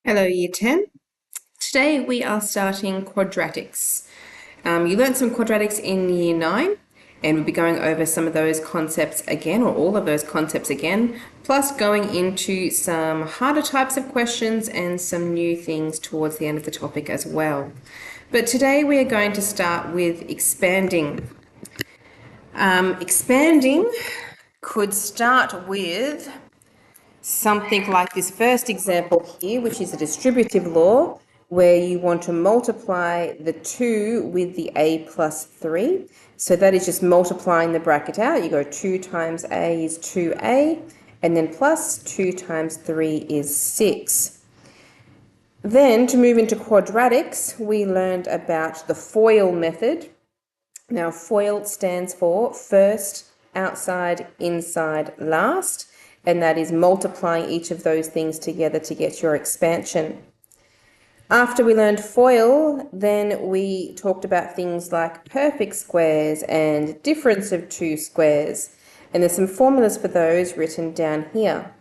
Hello Year 10. Today we are starting quadratics. You learned some quadratics in Year 9 and we'll be going over some of those concepts again, or all of those concepts again, plus going into some harder types of questions and some new things towards the end of the topic as well. But today we are going to start with expanding. Expanding could start with something like this first example here, which is a distributive law, where you want to multiply the 2 with the a plus 3. So that is just multiplying the bracket out. You go 2 times a is 2a, and then plus 2 times 3 is 6. Then to move into quadratics, we learned about the FOIL method. Now FOIL stands for first, outside, inside, last. And that is multiplying each of those things together to get your expansion. After we learned FOIL, then we talked about things like perfect squares and difference of two squares. And there's some formulas for those written down here.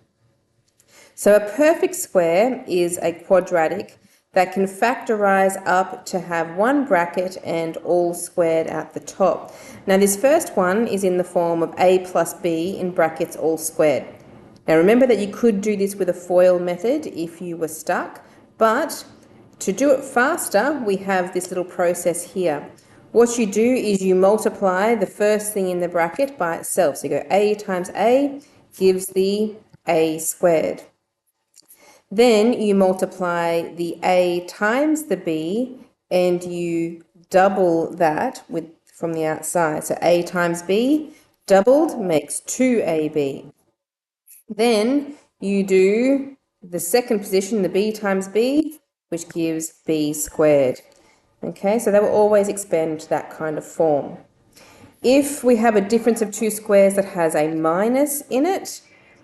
So a perfect square is a quadratic that can factorize up to have one bracket and all squared at the top. Now this first one is in the form of a plus b in brackets all squared. Now remember that you could do this with a FOIL method if you were stuck, but to do it faster, we have this little process here. What you do is you multiply the first thing in the bracket by itself. So you go a times a gives the a squared. Then you multiply the a times the b and you double that from the outside. So a times b doubled makes 2ab. Then you do the second position, the b times b, which gives b squared. Okay, so they will always expand into that kind of form. If we have a difference of two squares that has a minus in it,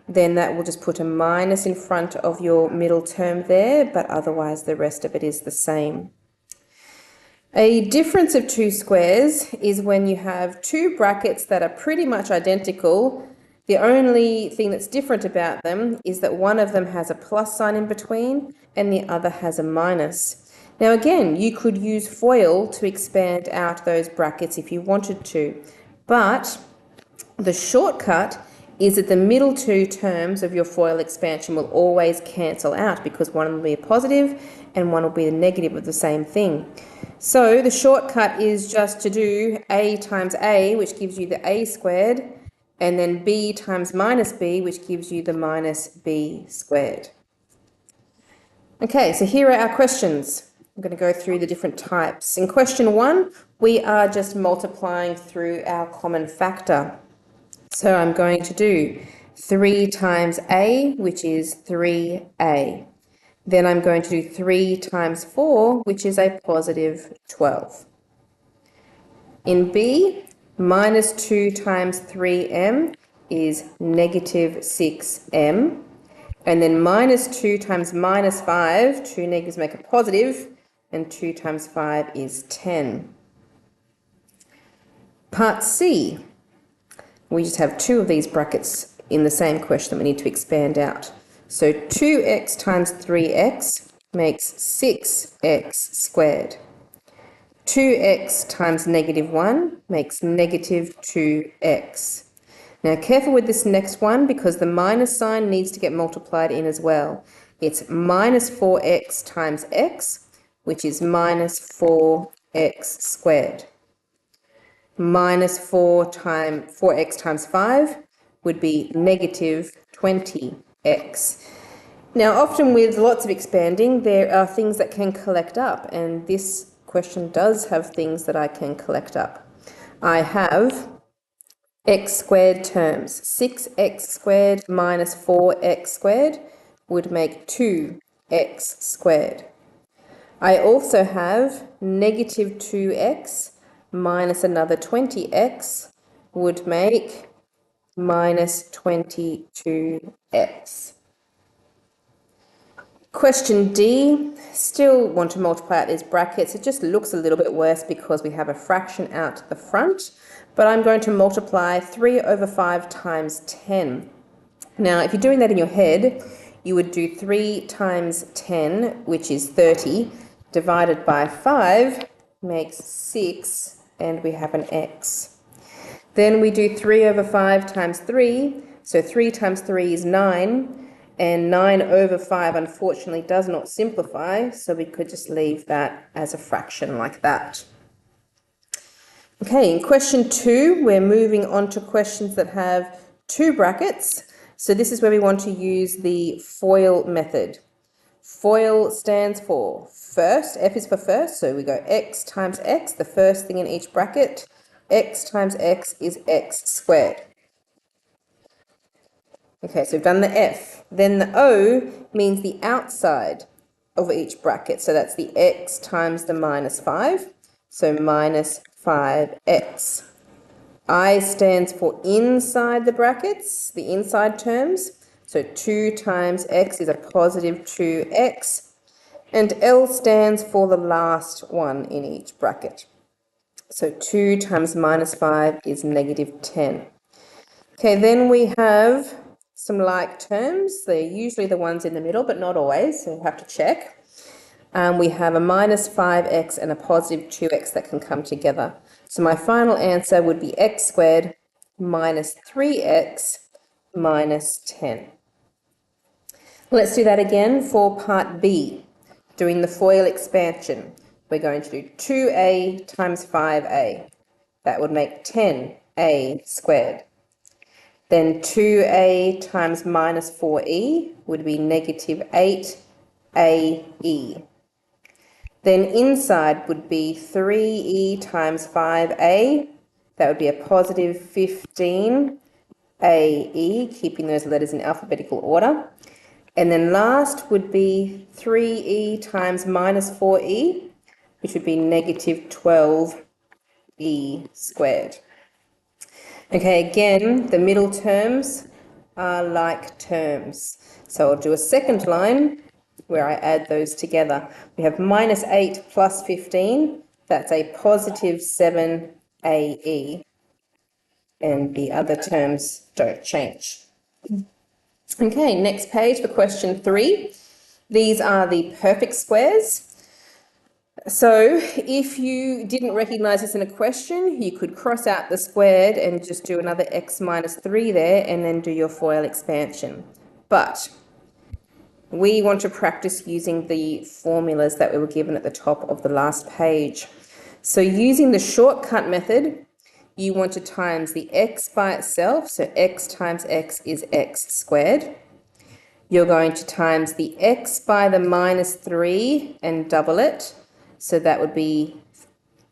then that will just put a minus in front of your middle term there, but otherwise the rest of it is the same. A difference of two squares is when you have two brackets that are pretty much identical. The only thing that's different about them is that one of them has a plus sign in between and the other has a minus. Now again, you could use FOIL to expand out those brackets if you wanted to, but the shortcut is that the middle two terms of your FOIL expansion will always cancel out because one will be a positive and one will be a negative of the same thing. So the shortcut is just to do a times a, which gives you the a squared, and then b times minus b, which gives you the minus b squared. Okay, so here are our questions. I'm going to go through the different types. In question 1, we are just multiplying through our common factor. So I'm going to do 3 times a, which is 3a. Then I'm going to do 3 times 4, which is a positive 12. In b, minus 2 times 3m is negative 6m. And then minus 2 times minus 5, two negatives make a positive, and 2 times 5 is 10. Part C, we just have two of these brackets in the same question that we need to expand out. So 2x times 3x makes 6x squared. 2x times negative 1 makes negative 2x. Now careful with this next one because the minus sign needs to get multiplied in as well. It's minus 4x times x, which is minus 4x squared. Minus 4x times 5 would be negative 20x. Now often with lots of expanding there are things that can collect up, and this question does have things that I can collect up. I have x squared terms. 6x squared minus 4x squared would make 2x squared. I also have negative 2x minus another 20x would make minus 22x. Question D, still want to multiply out these brackets. It just looks a little bit worse because we have a fraction out the front, but I'm going to multiply 3 over 5 times 10. Now, if you're doing that in your head, you would do 3 times 10, which is 30, divided by 5 makes 6, and we have an x. Then we do 3 over 5 times 3, so 3 times 3 is 9, and 9 over 5 unfortunately does not simplify, so we could just leave that as a fraction like that. Okay, in question 2, we're moving on to questions that have 2 brackets. So this is where we want to use the FOIL method. FOIL stands for first, F is for first, so we go x times x, the first thing in each bracket. X times x is x squared. Okay, so we've done the F. Then the O means the outside of each bracket, so that's the x times the minus 5, so minus 5x. I stands for inside the brackets, the inside terms. So 2 times x is a positive 2x. And L stands for the last one in each bracket. So 2 times minus 5 is negative 10. Okay, then we have some like terms. They're usually the ones in the middle, but not always, so you have to check. We have a minus 5x and a positive 2x that can come together. So my final answer would be x squared minus 3x minus 10. Let's do that again for part B, doing the FOIL expansion. We're going to do 2a times 5a. That would make 10a squared. Then 2a times minus 4e would be negative 8ae. Then inside would be 3e times 5a. That would be a positive 15ae, keeping those letters in alphabetical order. And then last would be 3e times minus 4e, which would be negative 12e squared. Okay, again, the middle terms are like terms. So I'll do a second line where I add those together. We have minus 8 plus 15, that's a positive 7ae, and the other terms don't change. Okay, next page for question 3. These are the perfect squares. So if you didn't recognise this in a question, you could cross out the squared and just do another x minus 3 there and then do your FOIL expansion. But we want to practice using the formulas that we were given at the top of the last page. So using the shortcut method, you want to times the x by itself, so x times x is x squared. You're going to times the x by the minus 3 and double it, so that would be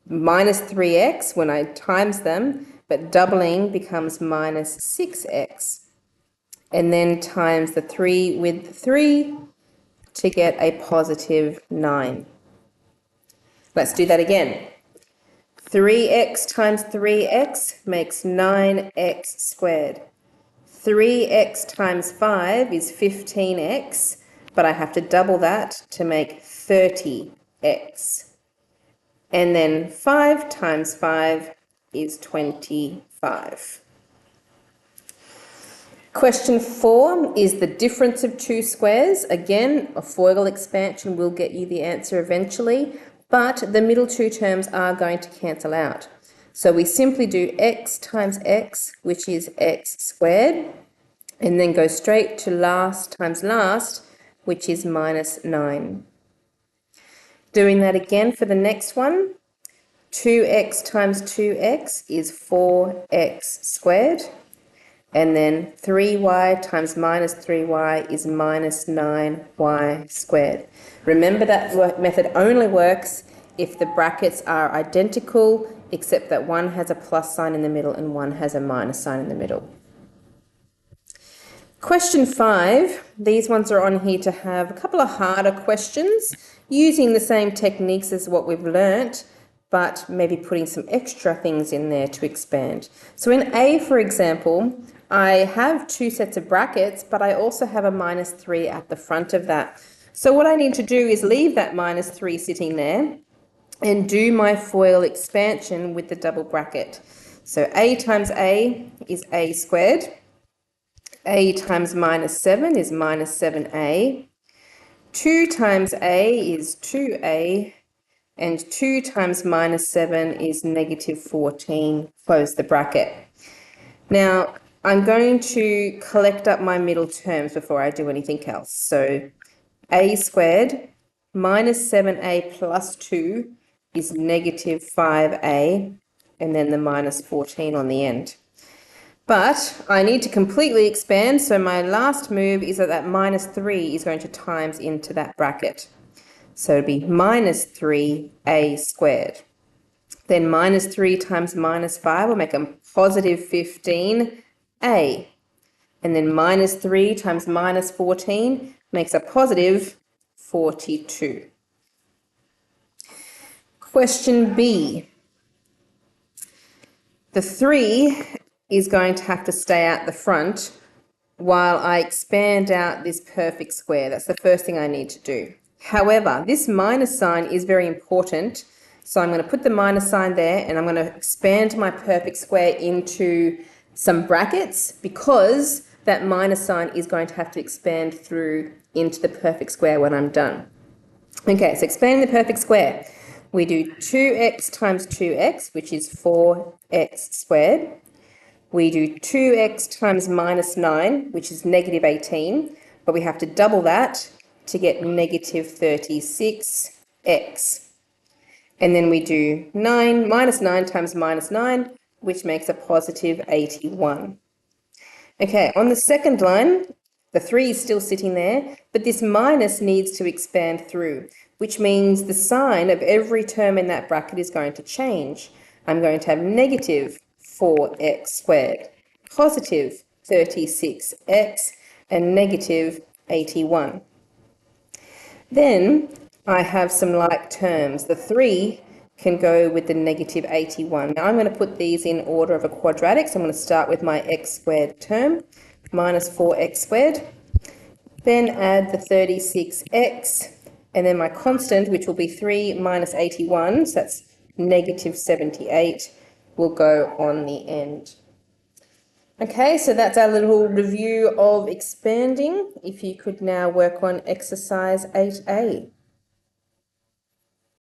minus 3x when I times them, but doubling becomes minus 6x. And then times the 3 with 3 to get a positive 9. Let's do that again. 3x times 3x makes 9x squared. 3x times 5 is 15x, but I have to double that to make 30x. And then 5 times 5 is 25. Question 4 is the difference of two squares. Again, a FOIL expansion will get you the answer eventually, but the middle two terms are going to cancel out. So we simply do x times x, which is x squared, and then go straight to last times last, which is minus 9. Doing that again for the next one, 2x times 2x is 4x squared. And then 3y times minus 3y is minus 9y squared. Remember that method only works if the brackets are identical, except that one has a plus sign in the middle and one has a minus sign in the middle. Question 5, these ones are on here to have a couple of harder questions using the same techniques as what we've learnt, but maybe putting some extra things in there to expand. So in A, for example, I have two sets of brackets, but I also have a minus 3 at the front of that. So what I need to do is leave that minus 3 sitting there and do my FOIL expansion with the double bracket. So A times A is A squared. a times minus 7 is minus 7a. 2 times a is 2a. And 2 times minus 7 is negative 14. Close the bracket. Now, I'm going to collect up my middle terms before I do anything else. So a squared minus 7a plus 2 is negative 5a, and then the minus 14 on the end. But I need to completely expand, so my last move is that minus 3 is going to times into that bracket. So it'd be minus 3a squared. Then minus 3 times minus 5 will make a positive 15a. And then minus 3 times minus 14 makes a positive 42. Question B. The 3 is going to have to stay out the front while I expand out this perfect square. That's the first thing I need to do. However, this minus sign is very important. So I'm going to put the minus sign there and I'm going to expand my perfect square into some brackets because that minus sign is going to have to expand through into the perfect square when I'm done. Okay, so expanding the perfect square. We do 2x times 2x, which is 4x squared. We do 2x times minus 9, which is negative 18, but we have to double that to get negative 36x. And then we do minus 9 times minus 9, which makes a positive 81. Okay, on the second line, the 3 is still sitting there, but this minus needs to expand through, which means the sign of every term in that bracket is going to change. I'm going to have negative 4x squared, positive 36x, and negative 81. Then I have some like terms. The 3 can go with the negative 81. Now I'm going to put these in order of a quadratic. So I'm going to start with my x squared term, minus 4x squared. Then add the 36x, and then my constant, which will be 3 minus 81, so that's negative 78, will go on the end. Okay, so that's our little review of expanding. If you could now work on exercise 8A.